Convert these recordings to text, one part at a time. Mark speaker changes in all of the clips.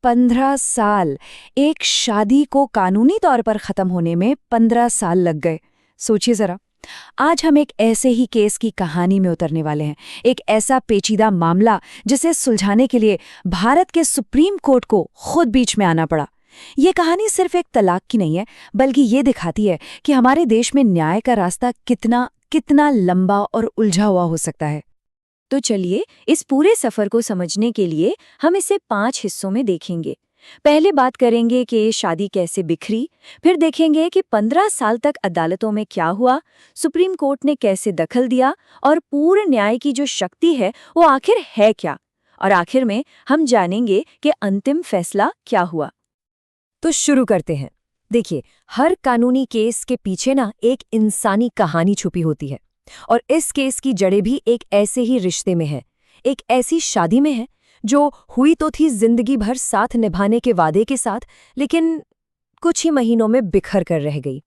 Speaker 1: 15 साल। एक शादी को कानूनी तौर पर खत्म होने में 15 साल लग गए। सोचिए जरा। आज हम एक ऐसे ही केस की कहानी में उतरने वाले हैं। एक ऐसा पेचीदा मामला जिसे सुलझाने के लिए भारत के सुप्रीम कोर्ट को खुद बीच में आना पड़ा। ये कहानी सिर्फ एक तलाक की नहीं है, बल्कि ये दिखाती है कि हमारे देश में न्याय का रास्ता कितना कितना लंबा और उलझा हुआ हो सकता है।
Speaker 2: तो चलिए इस पूरे सफर को समझने के लिए हम इसे 5 हिस्सों में देखेंगे। पहले बात करेंगे कि ये शादी कैसे बिखरी, फिर देखेंगे कि 15 साल तक अदालतों में क्या हुआ, सुप्रीम कोर्ट ने कैसे दखल दिया और पूर्ण न्याय की जो शक्ति है वो आखिर है क्या, और आखिर में हम जानेंगे कि अंतिम फैसला क्या हुआ।
Speaker 3: तो शुरू करते हैं। देखिए, हर कानूनी केस के पीछे ना एक इंसानी कहानी छुपी होती है, और इस केस की जड़ें भी एक ऐसे ही रिश्ते में है, एक ऐसी शादी में है जो हुई तो थी जिंदगी भर साथ निभाने के वादे के साथ, लेकिन कुछ ही महीनों में बिखर कर रह गई।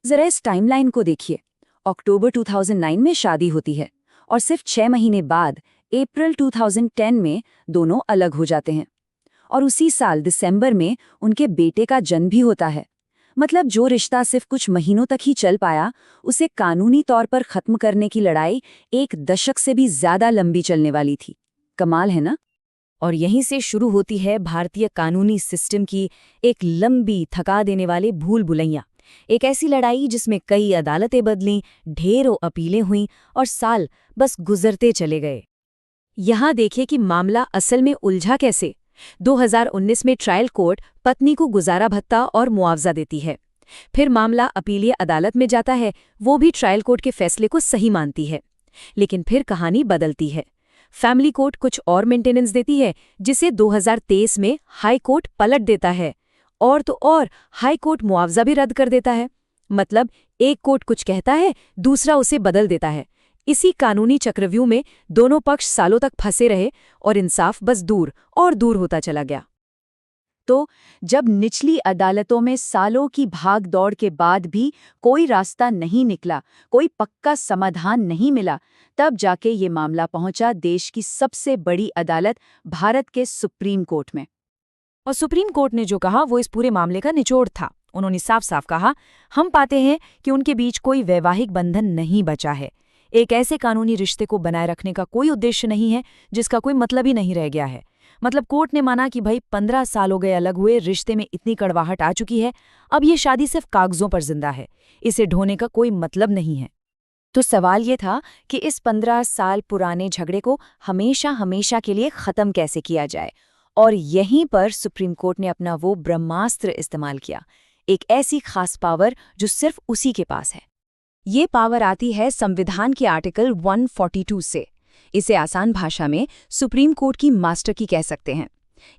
Speaker 2: जरा इस टाइमलाइन को देखिए। अक्टूबर 2009 में शादी होती है और सिर्फ 6 महीने बाद अप्रैल 2010 में दोनों अलग हो जाते हैं, और उसी साल दिसंबर में उनके बेटे का जन्म भी होता है। मतलब जो रिश्ता सिर्फ कुछ महीनों तक ही चल पाया, उसे कानूनी तौर पर खत्म करने की लड़ाई 1 दशक से भी ज्यादा लंबी चलने वाली थी। कमाल है ना।
Speaker 3: और यहीं से शुरू होती है भारतीय कानूनी सिस्टम की एक लंबी, थका देने वाली भूल भुलैया। एक ऐसी लड़ाई जिसमें कई अदालतें बदलीं, ढेरों अपीलें हुईं और साल बस गुजरते चले गए। यहाँ देखिए कि मामला असल में उलझा कैसे। 2019 में ट्रायल कोर्ट पत्नी को गुजारा भत्ता और मुआवजा देती है। फिर मामला अपीलीय अदालत में जाता है, वो भी ट्रायल कोर्ट के फैसले को सही मानती है। लेकिन फिर कहानी बदलती है। फैमिली कोर्ट कुछ और मेंटेनेंस देती है, जिसे 2023 में हाई कोर्ट पलट देता है। और तो और हाई कोर्ट मुआवजा भी रद्द कर देता है। मतलब एक कोर्ट कुछ कहता है, दूसरा उसे बदल देता है। इसी कानूनी चक्रव्यूह में दोनों पक्ष सालों तक फंसे रहे और इंसाफ बस दूर और दूर होता चला गया।
Speaker 2: तो जब निचली अदालतों में सालों की भाग दौड़ के बाद भी कोई रास्ता नहीं निकला, कोई पक्का समाधान नहीं मिला, तब जाके ये मामला पहुंचा देश की सबसे बड़ी अदालत भारत के सुप्रीम कोर्ट में।
Speaker 3: और सुप्रीम कोर्ट ने जो कहा वो इस पूरे मामले का निचोड़ था। उन्होंने साफ साफ कहा, हम पाते हैं कि उनके बीच कोई वैवाहिक बंधन नहीं बचा है। एक ऐसे कानूनी रिश्ते को बनाए रखने का कोई उद्देश्य नहीं है जिसका कोई मतलब ही नहीं रह गया है। मतलब कोर्ट ने माना कि भाई 15 साल हो गए अलग हुए, रिश्ते में इतनी कड़वाहट आ चुकी है, अब ये शादी सिर्फ कागजों पर जिंदा है, इसे ढोने का कोई मतलब नहीं है। तो सवाल ये था कि इस 15 साल पुराने झगड़े को हमेशा हमेशा के लिए ख़त्म कैसे किया जाए। और यहीं पर सुप्रीम कोर्ट ने अपना वो ब्रह्मास्त्र इस्तेमाल किया, एक ऐसी खास पावर जो सिर्फ उसी के पास है। ये पावर आती है संविधान के आर्टिकल 142 से। इसे आसान भाषा में सुप्रीम कोर्ट की मास्टर की कह सकते हैं।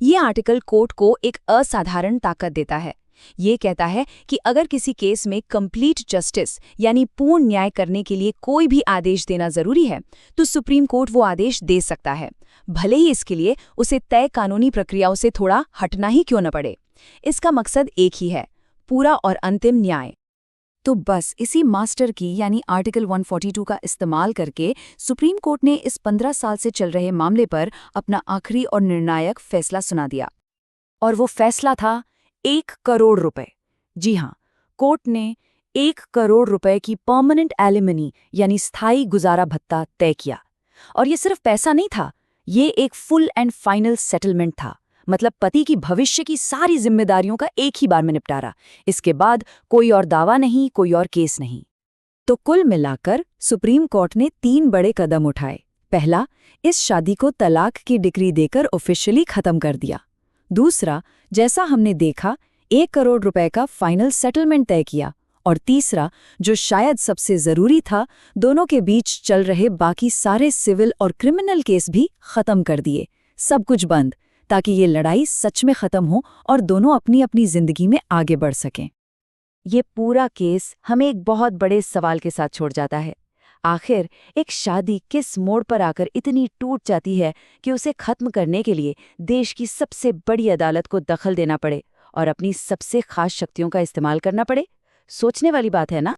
Speaker 3: ये आर्टिकल कोर्ट को एक असाधारण ताकत देता है। ये कहता है कि अगर किसी केस में कंप्लीट जस्टिस यानी पूर्ण न्याय करने के लिए कोई भी आदेश देना जरूरी है, तो सुप्रीम कोर्ट वो आदेश दे सकता है, भले ही इसके लिए उसे तय कानूनी प्रक्रियाओं से थोड़ा हटना ही क्यों न पड़े। इसका मकसद एक ही है, पूरा और अंतिम न्याय। तो बस इसी मास्टर की यानी आर्टिकल 142 का इस्तेमाल करके सुप्रीम कोर्ट ने इस 15 साल से चल रहे मामले पर अपना आखिरी और निर्णायक फैसला सुना दिया। और वो फैसला था 1 करोड़ रुपए। जी हाँ, कोर्ट ने 1 करोड़ रुपए की परमानेंट एलिमनी यानी स्थायी गुजारा भत्ता तय किया। और ये सिर्फ पैसा नहीं था, ये एक फुल एंड फाइनल सेटलमेंट था। मतलब पति की भविष्य की सारी जिम्मेदारियों का एक ही बार में निपटारा। इसके बाद कोई और दावा नहीं, कोई और केस नहीं। तो कुल मिलाकर सुप्रीम कोर्ट ने 3 बड़े कदम उठाए। पहला, इस शादी को तलाक की डिक्री देकर ऑफिशियली खत्म कर दिया। दूसरा, जैसा हमने देखा, 1 करोड़ रुपए का फाइनल सेटलमेंट तय किया। और तीसरा, जो शायद सबसे जरूरी था, दोनों के बीच चल रहे बाकी सारे सिविल और क्रिमिनल केस भी खत्म कर दिए। सब कुछ बंद, ताकि ये लड़ाई सच में खत्म हो और दोनों अपनी अपनी जिंदगी में आगे बढ़ सकें। ये पूरा केस हमें एक बहुत बड़े सवाल के साथ छोड़ जाता है। आखिर एक शादी किस मोड़ पर आकर इतनी टूट जाती है कि उसे खत्म करने के लिए देश की सबसे बड़ी अदालत को दखल देना पड़े और अपनी सबसे खास शक्तियों का इस्तेमाल करना पड़े? सोचने वाली बात है ना।